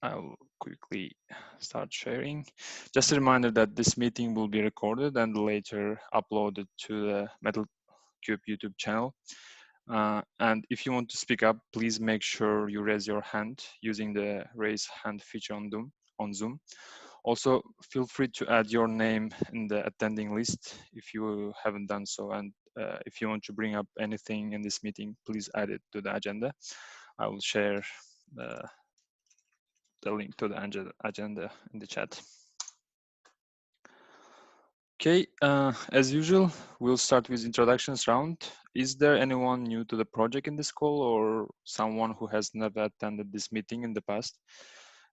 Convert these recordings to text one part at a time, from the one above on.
I'll quickly start sharing. Just a reminder that this meeting will be recorded and later uploaded to the Metal3 YouTube channel. And if you want to speak up, please make sure you raise your hand using the raise hand feature on Zoom. Also, feel free to add your name in the attending list if you haven't done so. And if you want to bring up anything in this meeting, please add it to the agenda. I will share the link to the agenda in the chat. Okay, as usual, we'll start with introductions round. Is there anyone new to the project in this call or someone who has never attended this meeting in the past?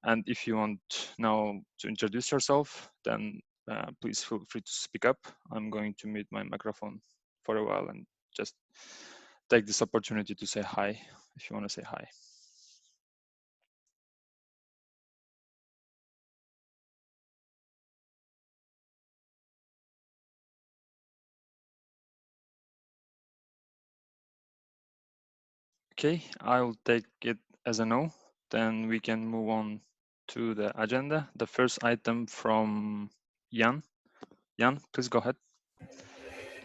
And if you want now to introduce yourself, then please feel free to speak up. I'm going to mute my microphone for a while and just take this opportunity to say hi if you want to say hi. Okay, I'll take it as a no. Then we can move on to the agenda. The first item from Jan. Jan, please go ahead.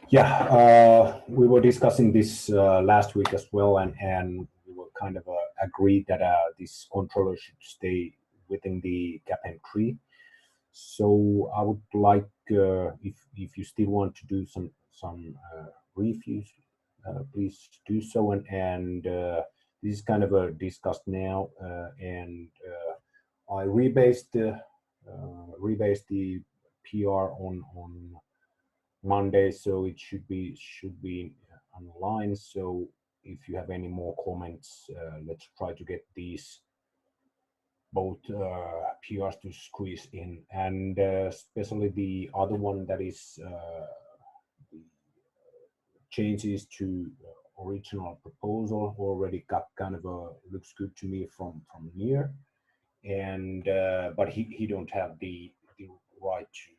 Yeah, we were discussing this last week as well, and we were kind of agreed that this controller should stay within the CapM3. So I would like, if you still want to do some reviews, please do so. And this is kind of discussed now, and I rebased the PR on Monday, so it should be online. So if you have any more comments, let's try to get these both PRs to squeeze in, and especially the other one that is the changes to original proposal already got kind of looks good to me from Near, and but he don't have the right to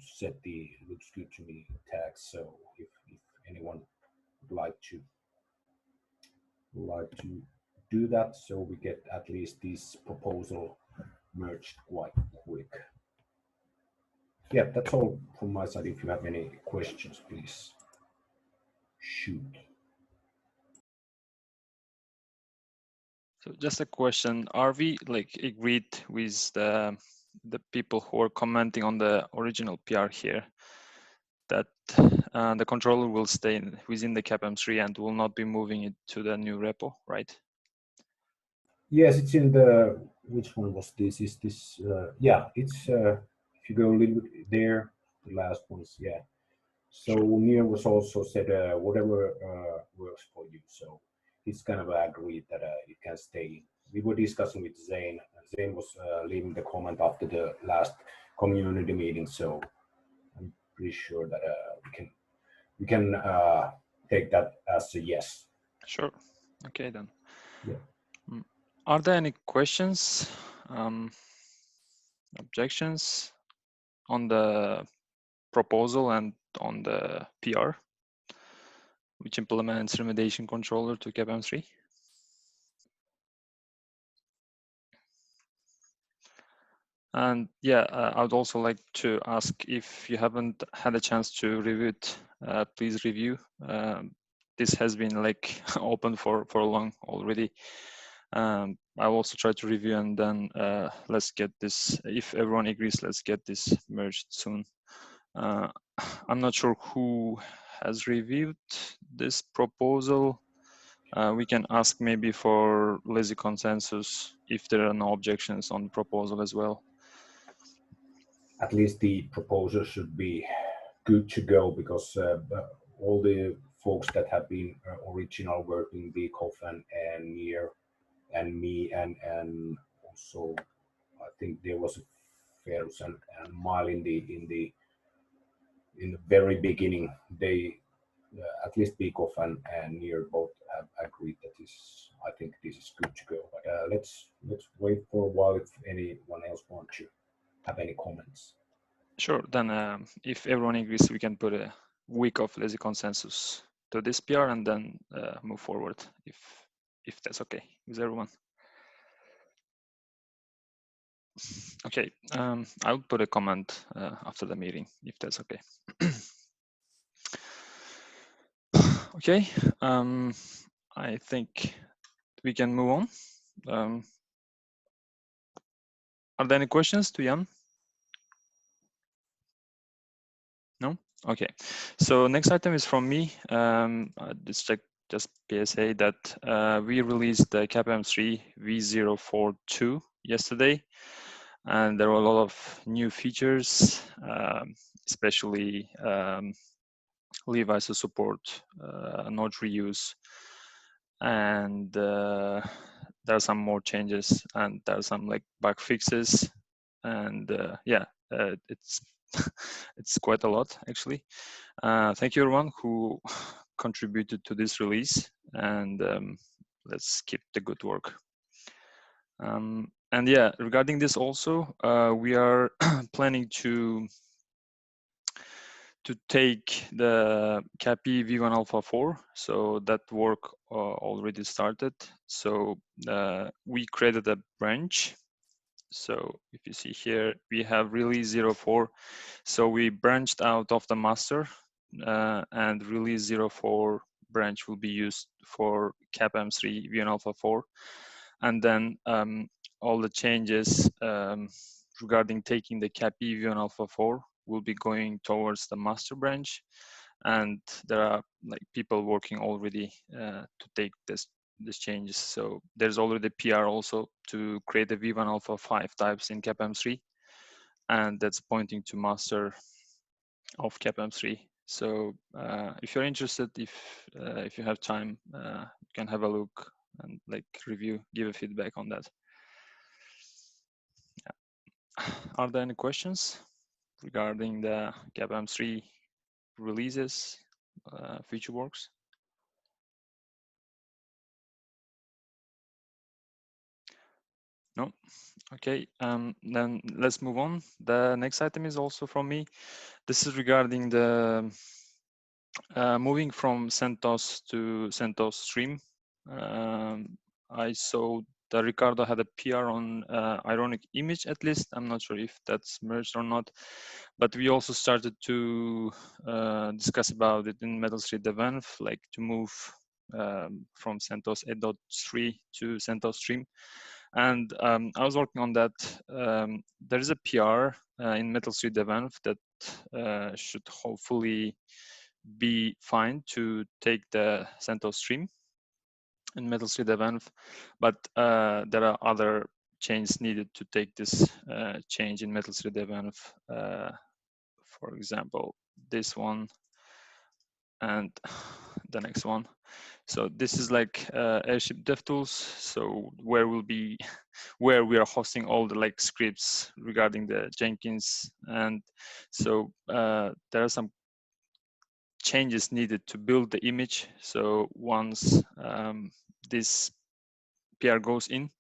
set the looks good to me tag. So if anyone would like to do that, so we get at least this proposal merged quite quick. Yeah, that's all from my side. If you have any questions, please shoot. So just a question: are we like agreed with the people who are commenting on the original PR here that the controller will stay within the CapM3 and will not be moving it to the new repo, right? Yes, it's in the, which one was this? Is this, yeah, it's, if you go a little bit there, the last ones, yeah. So sure. Near was also said, whatever works for you. So it's kind of agreed that it can stay. We were discussing with Zane. Zane was leaving the comment after the last community meeting. So I'm pretty sure that we can take that as a yes. Sure. Okay then. Yeah. Are there any questions, objections on the proposal and on the PR, which implements remediation controller to CapM3? And yeah, I would also like to ask, if you haven't had a chance to review it, please review. This has been like open for long already. I'll also try to review, and then let's get this, if everyone agrees, let's get this merged soon. I'm not sure who has reviewed this proposal. We can ask maybe for lazy consensus if there are no objections on the proposal as well. At least the proposal should be good to go, because all the folks that have been original working Beekhoff and Near and me and also I think there was a Ferus and Mile in the very beginning. They at least Beekhoff and Near both have agreed that this, I think this is good to go. But let's wait for a while if anyone else wants to have any comments. Sure, then if everyone agrees, we can put a week of lazy consensus to this PR and then move forward if that's okay with everyone. Okay, I'll put a comment after the meeting if that's okay. Okay, I think we can move on. Are there any questions to Jan? No? Okay. So next item is from me. Just PSA that we released the CAPM3 V042 yesterday, and there were a lot of new features, especially leave ISO support, node reuse, and there are some more changes, and there are some like bug fixes, and yeah, it's it's quite a lot actually. Thank you everyone who contributed to this release, and let's keep the good work. And yeah, regarding this also, we are planning to take the CAPI V1 Alpha 4. So that work already started. So we created a branch. So if you see here, we have release 04. So we branched out of the master, and release 04 branch will be used for CAPM3 V1 Alpha 4. And then all the changes regarding taking the CAPI V1 Alpha 4 will be going towards the master branch, and there are like people working already to take this changes. So there's already PR also to create the V1 Alpha 5 types in CAPM3, and that's pointing to master of CAPM3. So if you're interested, if you have time, you can have a look and like review, give a feedback on that. Yeah. Are there any questions regarding the CAPM3 releases, future works? No? Okay, then let's move on. The next item is also from me. This is regarding the moving from CentOS to CentOS Stream. I saw that Ricardo had a PR on Ironic Image, at least. I'm not sure if that's merged or not, but we also started to discuss about it in Metal3 Dev, like to move from CentOS 8.3 to CentOS Stream. And I was working on that. There is a PR in Metal3 Dev that should hopefully be fine to take the CentOS Stream in Metal3 Dev, but there are other changes needed to take this change in Metal3 Dev. For example, this one and the next one. So this is like Airship DevTools. So where we are hosting all the like scripts regarding the Jenkins, and so there are some changes needed to build the image. So once this PR goes in,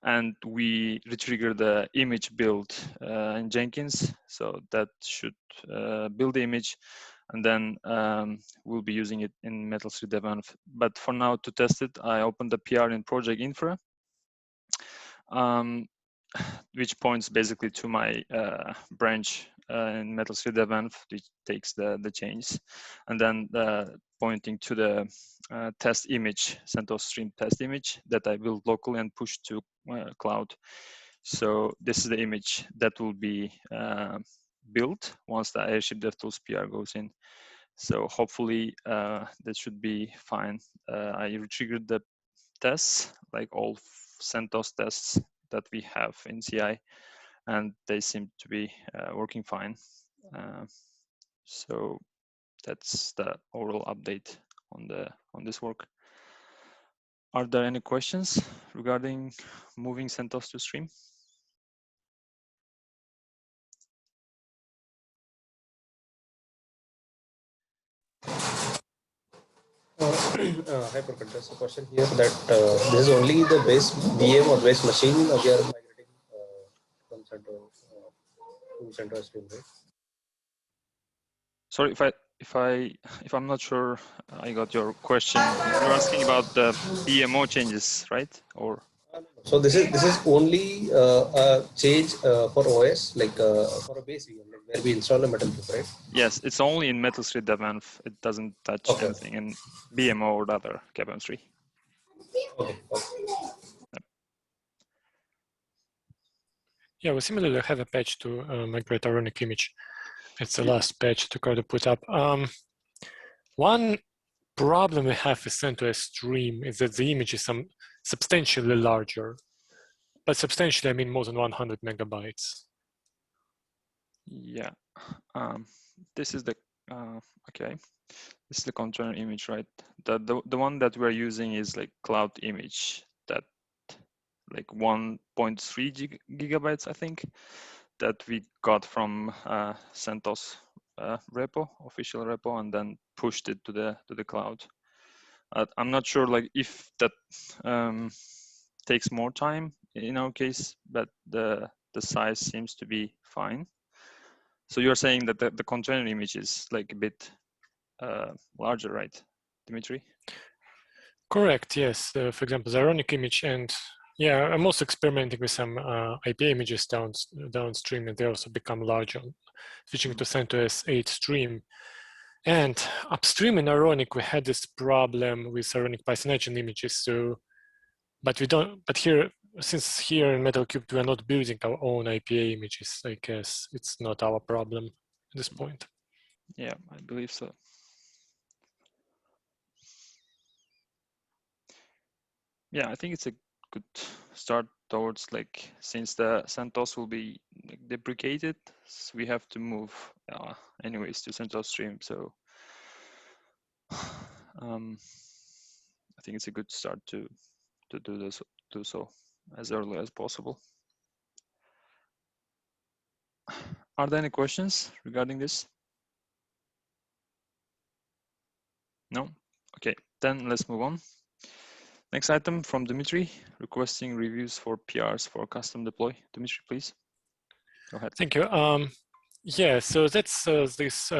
and we retrigger the image build in Jenkins, so that should build the image, and then we'll be using it in Metal3 Dev. But for now, to test it, I opened the PR in Project Infra, which points basically to my branch in Metal3 Dev, which takes the changes, and then pointing to the test image, CentOS Stream test image that I built locally and push to cloud. So this is the image that will be built once the Airship DevTools PR goes in. So hopefully that should be fine. I retriggered the tests, like all CentOS tests that we have in CI, and they seem to be working fine. So that's the overall update on this work. Are there any questions regarding moving CentOS to Stream? Hi, Prakash. There's a question here that this is only the base VM or base machine we are migrating from CentOS to CentOS Stream, right? Sorry if I'm not sure I got your question. You're asking about the BMO changes, right? Or So this is only a change for OS, like for a base VM, like where we install a Metal3, right? Yes, it's only in Metal3 devenv. It doesn't touch Okay. anything in BMO or other KVM3. Okay. Yeah, we similarly have a patch to migrate ironic image. It's the last patch to kind of put up. One problem we have with CentOS stream is that the image is substantially larger. But substantially, I mean more than 100 megabytes. Yeah, this is the okay. This is the container image, right? The one that we're using is like cloud image that like 1.3 gigabytes, I think, that we got from CentOS repo, official repo, and then pushed it to the cloud. I'm not sure like if that takes more time in our case, but the size seems to be fine. So you're saying that the container image is like a bit larger, right, Dimitri? Correct, yes. For example, the ironic image, and yeah, I'm also experimenting with some IP images downstream, and they also become larger. Switching to CentOS 8 stream. And upstream in ironic, we had this problem with ironic Python engine images. So, but we don't, but here, since here in Metal3, we're not building our own IPA images, I guess it's not our problem at this point. Yeah, I believe so. Yeah, I think it's a good start towards like, since the CentOS will be like, deprecated, so we have to move anyways to CentOS stream. So I think it's a good start to do so as early as possible. Are there any questions regarding this? No? Okay, then let's move on. Next item from Dimitri, requesting reviews for PRs for custom deploy. Dimitri, please. Go ahead. Thank you. Yeah, so that's this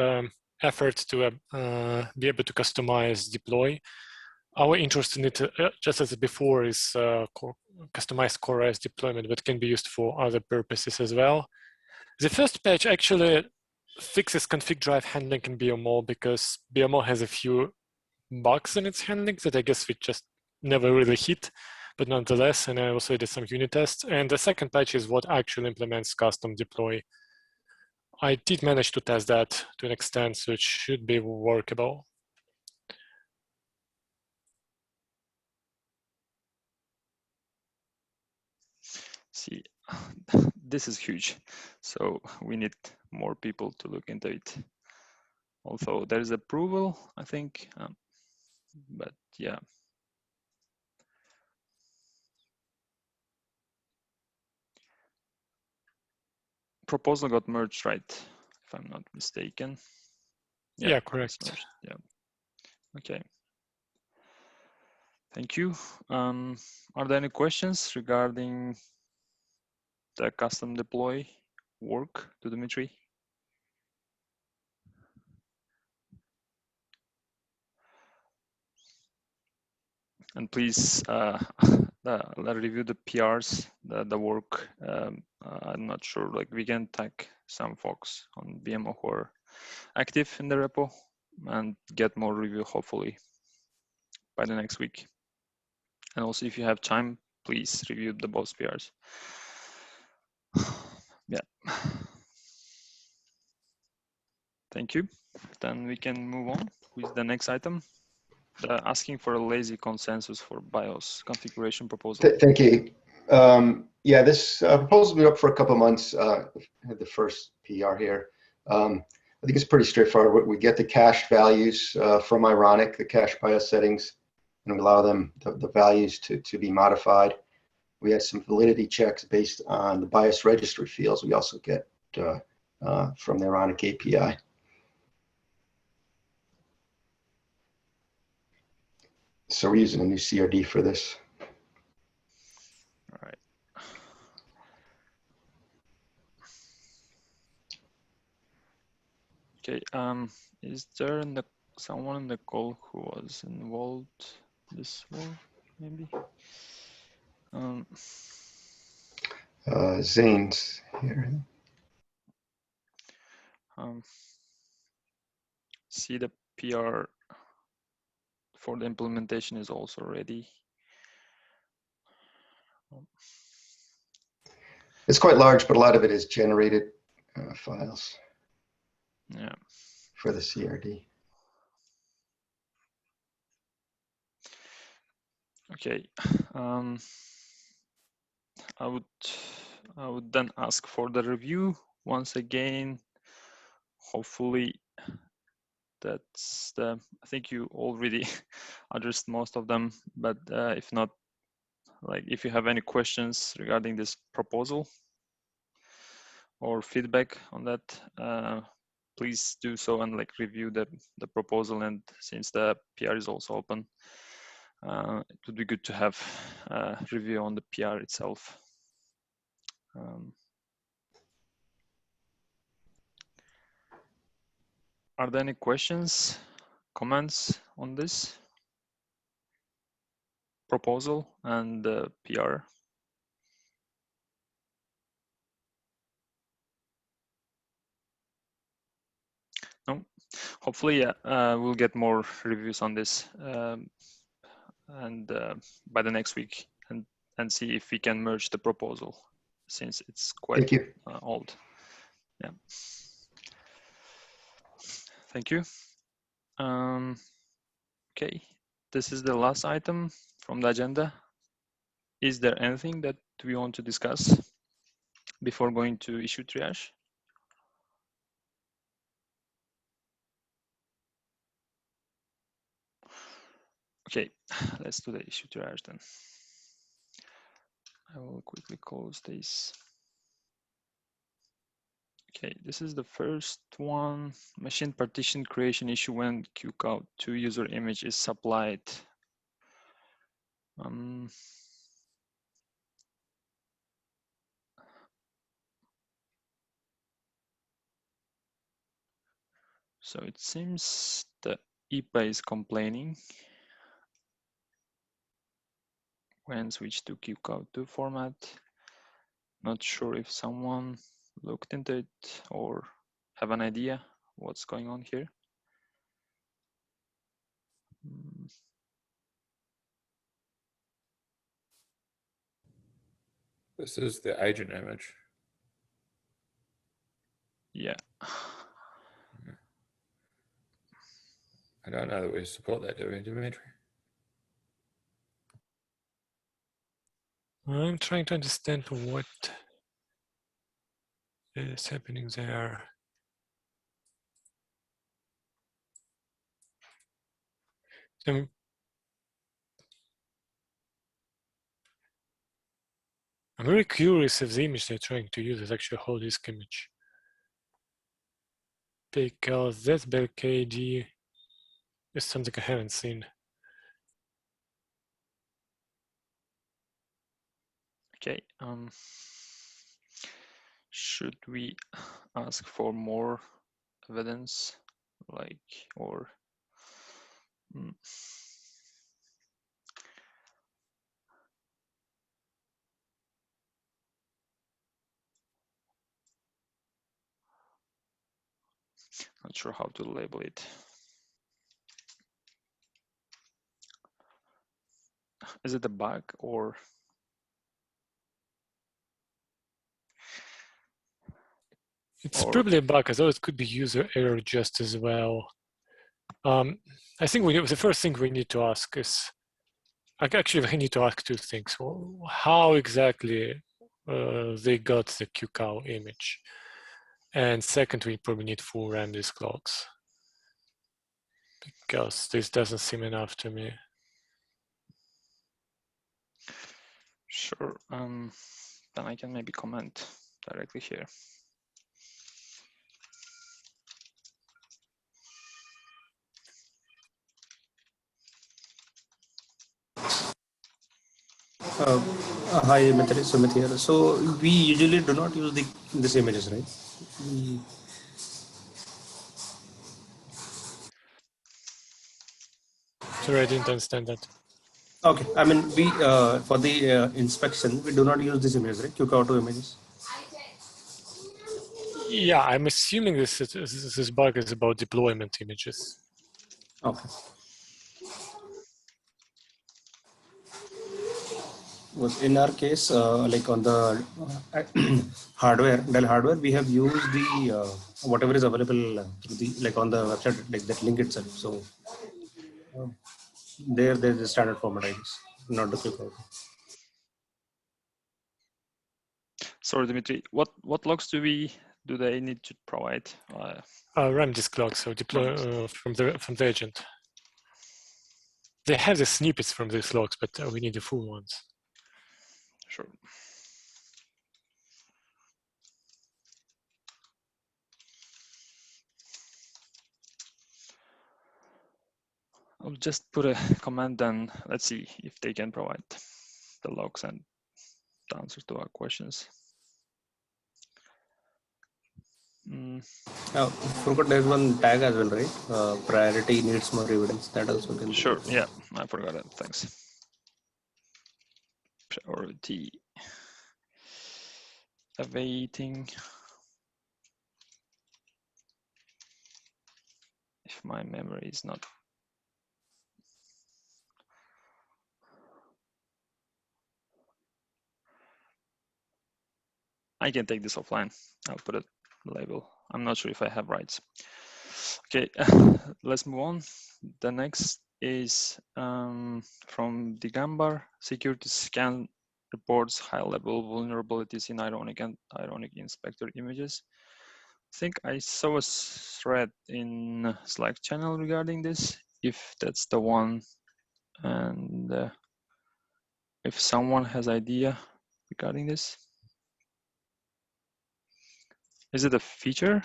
effort to be able to customize deploy. Our interest in it, just as before, is customized CoreOS deployment, but can be used for other purposes as well. The first patch actually fixes config drive handling in BMO because BMO has a few bugs in its handling that I guess we just never really hit, but nonetheless, and I also did some unit tests. And the second patch is what actually implements custom deploy. I did manage to test that to an extent, so it should be workable. See, this is huge. So we need more people to look into it. Although there is approval, I think, but yeah. Proposal got merged, right? If I'm not mistaken. Yeah, correct. Yeah. Okay. Thank you. Are there any questions regarding the custom deploy work to Dimitri? And please review the PRs, the work. I'm not sure, like we can tag some folks on BMO who are active in the repo and get more review hopefully by the next week. And also if you have time, please review the both PRs. Yeah. Thank you. Then we can move on with the next item. Asking for a lazy consensus for BIOS configuration proposal. Thank you. Yeah, this proposal's been up for a couple of months. Had the first PR here. I think it's pretty straightforward. We get the cache values from Ironic, the cache BIOS settings, and we allow them the values to be modified. We had some validity checks based on the BIOS registry fields we also get from the Ironic API. So we're using a new CRD for this. All right. Okay. Is there someone in the call who was involved this way? Maybe. Zane's here. See, the PR for the implementation is also ready. It's quite large, but a lot of it is generated files. Yeah. For the CRD. Okay. I would then ask for the review once again. Hopefully that's the, I think you already addressed most of them, but if not, like if you have any questions regarding this proposal or feedback on that, please do so and like review the proposal. And since the PR is also open, it would be good to have a review on the PR itself. Are there any questions, comments on this proposal and the PR? No, hopefully, yeah, we'll get more reviews on this and by the next week and see if we can merge the proposal since it's quite old. Yeah. Thank you. Okay, this is the last item from the agenda. Is there anything that we want to discuss before going to issue triage? Okay, let's do the issue triage then. I will quickly close this. Okay, this is the first one. Machine partition creation issue when QCOW2 user image is supplied. So it seems the IPA is complaining when switched to QCOW2 format. Not sure if someone looked into it or have an idea what's going on here. This is the agent image. Yeah. I don't know that we support that, do we, Dimitri? I'm trying to understand what is happening there. So I'm very curious if the image they're trying to use is actually a whole disk image. Because that BLKD is something I haven't seen. Okay. Should we ask for more evidence, like, or? Not sure how to label it. Is it a bug or? It's probably a bug, although it could be user error just as well. I think the first thing we need to ask is, actually we need to ask two things. How exactly they got the QCOW image? And second, we probably need full RAM disk logs, because this doesn't seem enough to me. Sure. Then I can maybe comment directly here. Hi, Metal3 Sumit here. So we usually do not use these images, right? Sorry, I didn't understand that. Okay, I mean, we for the inspection, we do not use this image, right? QK2 images. Yeah, I'm assuming this bug is about deployment images. Okay. In our case, like on the hardware, Dell hardware, we have used the whatever is available through the like on the website, like that link itself. So there's the standard format, I guess, not the QK2. Sorry, Dimitri. What logs do they need to provide? RAM disk log, so deploy from the agent. They have the snippets from these logs, but we need the full ones. Sure. I'll just put a command and let's see if they can provide the logs and the answers to our questions. Forgot there's one tag as well, right? Priority needs more evidence. That also can. Sure. Yeah, I forgot it. Thanks. Priority awaiting. If my memory is not. I can take this offline. I'll put a label. I'm not sure if I have rights. Okay, let's move on. The next is from Digambar. Security scan reports high-level vulnerabilities in ironic and ironic inspector images. I think I saw a thread in Slack channel regarding this, if that's the one, and if someone has idea regarding this. Is it a feature?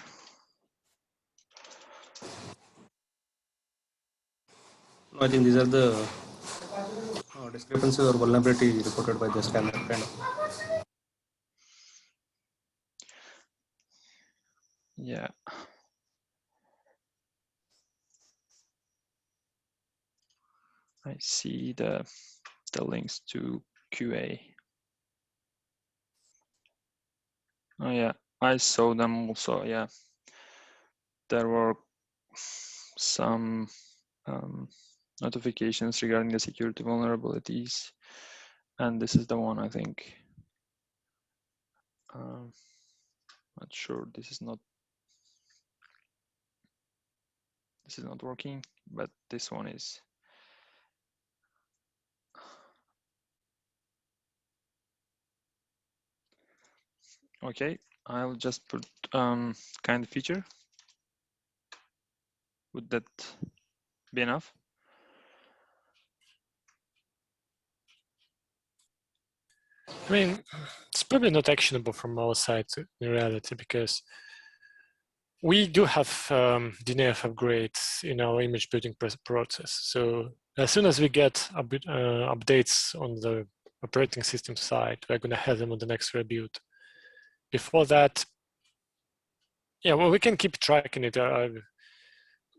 I think these are the discrepancies or vulnerability reported by the scanner kind of. Yeah. I see the links to QA. Oh yeah, I saw them also. Yeah, there were some notifications regarding the security vulnerabilities, and this is the one I think. Not sure. This is not working, but this one is. Okay, I'll just put kind feature. Would that be enough? I mean, it's probably not actionable from our side in reality, because we do have DNF upgrades in our image building process. So as soon as we get updates on the operating system side, we're going to have them on the next rebuild. Before that, yeah, well, we can keep tracking it.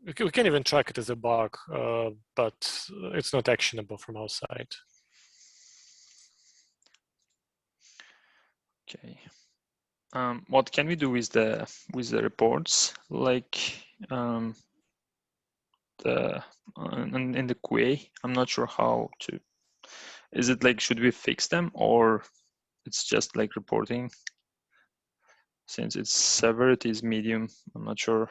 We can even track it as a bug, but it's not actionable from our side. Okay. What can we do with the reports, like in the QA? I'm not sure how to. Is it like, should we fix them, or it's just like reporting? Since its severity is medium, I'm not sure.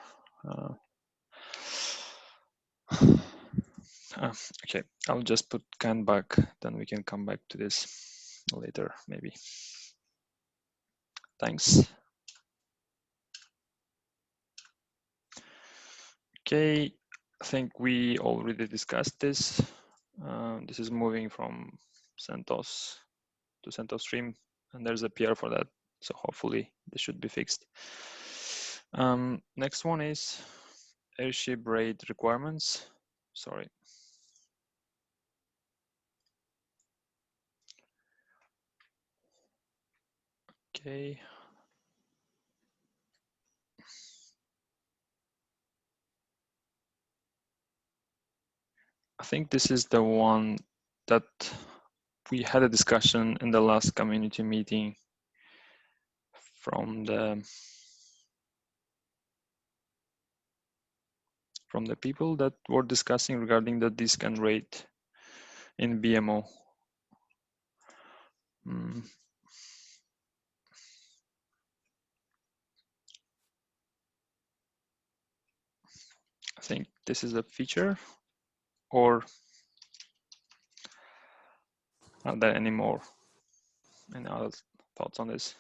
Okay, I'll just put can back, then we can come back to this later, maybe. Thanks. Okay, I think we already discussed this. This is moving from CentOS to CentOS Stream, and there's a PR for that. So hopefully this should be fixed. Next one is Airship RAID requirements. Sorry. Okay. I think this is the one that we had a discussion in the last community meeting from the people that were discussing regarding the disk and RAID in BMO. I think this is a feature, or are there any more? Any other thoughts on this?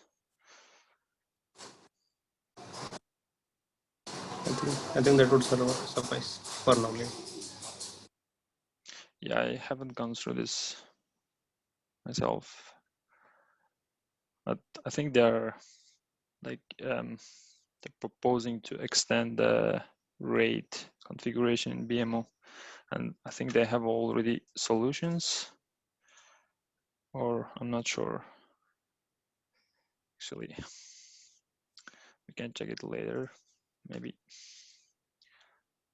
I think that would suffice for now. Yeah, I haven't gone through this myself, but I think they're like they're proposing to extend the RAID configuration in BMO, and I think they have already solutions, or I'm not sure. Actually, we can check it later, maybe.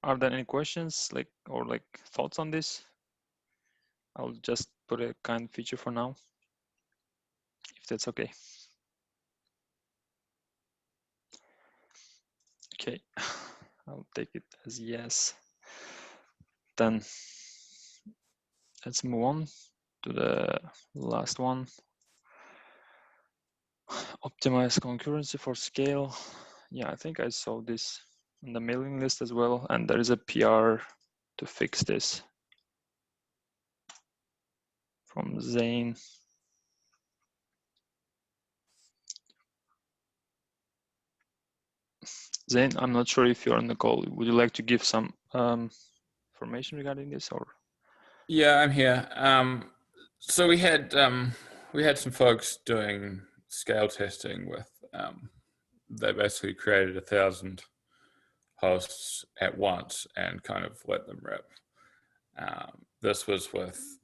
Are there any questions or thoughts on this? I'll just put a kind feature for now, if that's okay. Okay, I'll take it as yes. Then let's move on to the last one. Optimize concurrency for scale. Yeah, I think I saw this on the mailing list as well, and there is a PR to fix this from Zane. Zane, I'm not sure if you're on the call. Would you like to give some information regarding this, or? Yeah, I'm here. So we had some folks doing scale testing with. They basically created 1,000 hosts at once and kind of let them rip. This was with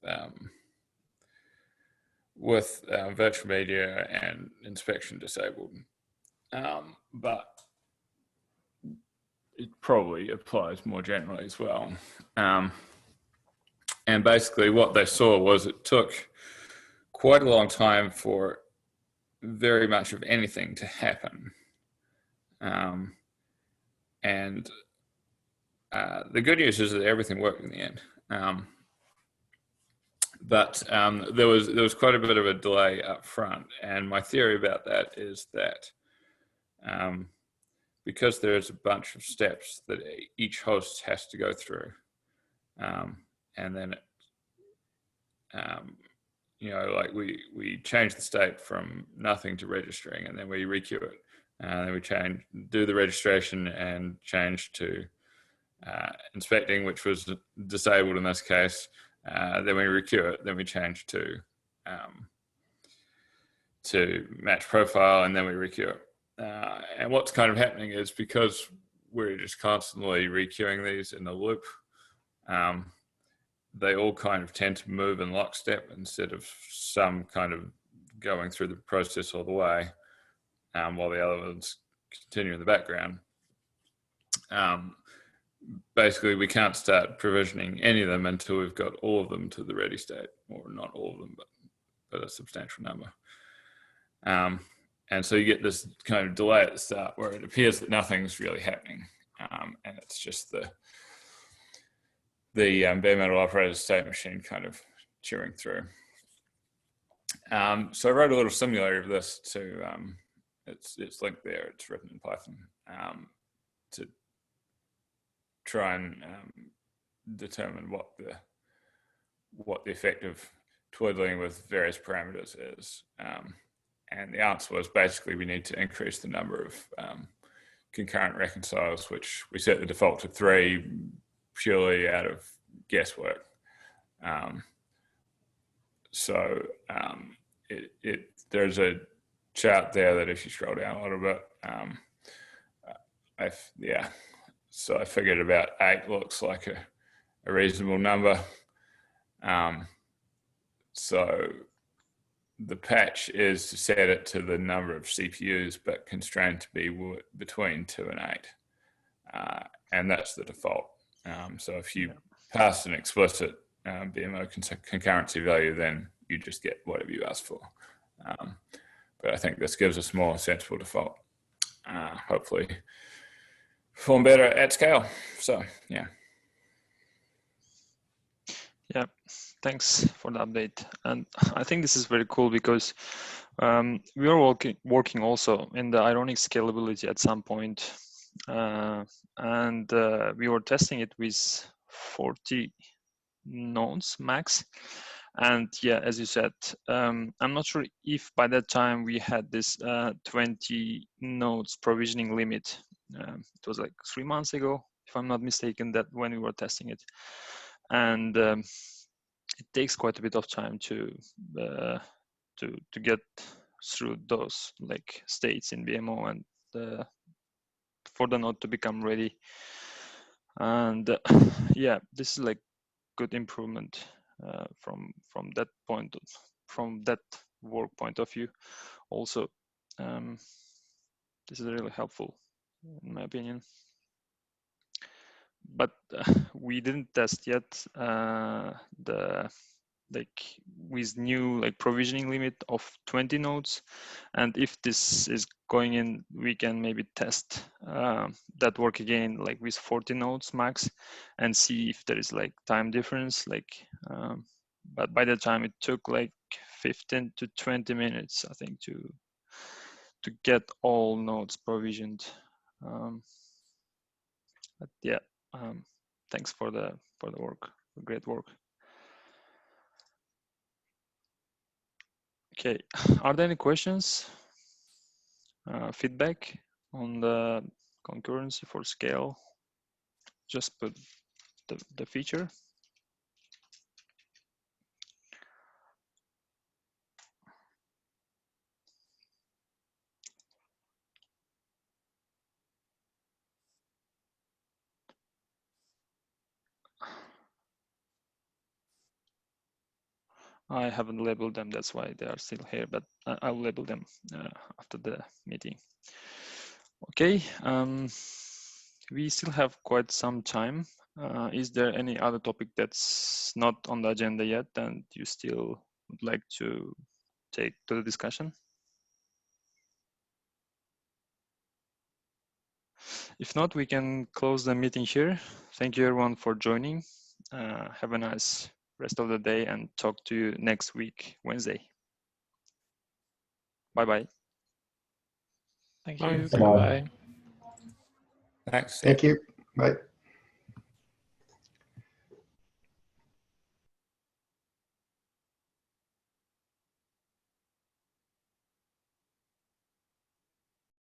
virtual media and inspection disabled, but it probably applies more generally as well. And basically what they saw was it took quite a long time for very much of anything to happen. And the good news is that everything worked in the end. But there was quite a bit of a delay up front. And my theory about that is that because there's a bunch of steps that each host has to go through, and then like we change the state from nothing to registering, and then we requeue it, and then we do the registration and change to inspecting, which was disabled in this case. Then we requeue it, then we change to match profile, and then we requeue it. And what's kind of happening is because we're just constantly requeuing these in a loop, they all kind of tend to move in lockstep instead of some kind of going through the process all the way, while the other ones continue in the background. Basically, we can't start provisioning any of them until we've got all of them to the ready state, or not all of them, but a substantial number. And so you get this kind of delay at the start where it appears that nothing's really happening, and it's just the bare metal operated state machine kind of chewing through. So I wrote a little simulator of this to, it's linked there, it's written in Python, to try and determine what the effect of twiddling with various parameters is. And the answer was basically we need to increase the number of concurrent reconciles, which we set the default to 3 purely out of guesswork. There's a chart there that if you scroll down a little bit, so I figured about 8 looks like a reasonable number. So the patch is to set it to the number of CPUs, but constrained to be between 2 and 8. And that's the default. So if you pass an explicit BMO concurrency value, then you just get whatever you ask for. But I think this gives us more sensible default. Hopefully perform better at scale. So yeah. Yeah, thanks for the update. And I think this is very cool because we are working also in the ironic scalability at some point. And we were testing it with 40 nodes max. And yeah, as you said, I'm not sure if by that time we had this 20 nodes provisioning limit. It was like 3 months ago, if I'm not mistaken, that when we were testing it. And it takes quite a bit of time to get through those like states in BMO and for the node to become ready. And yeah, this is like good improvement from that point, from that work point of view. Also, this is really helpful in my opinion. But we didn't test yet the like with new like provisioning limit of 20 nodes, and if this is going in, we can maybe test that work again like with 40 nodes max and see if there is like time difference, like but by the time it took like 15 to 20 minutes I think to get all nodes provisioned. But yeah, thanks for the work, great work. Okay, are there any questions, feedback on the concurrency for scale? Just put the feature. I haven't labeled them, that's why they are still here, but I'll label them after the meeting. Okay, we still have quite some time. Is there any other topic that's not on the agenda yet and you still would like to take to the discussion? If not, we can close the meeting here. Thank you everyone for joining. Have a nice rest of the day and talk to you next week, Wednesday. Bye-bye. Thank you. Bye. Bye. Thanks. Thank you. Bye.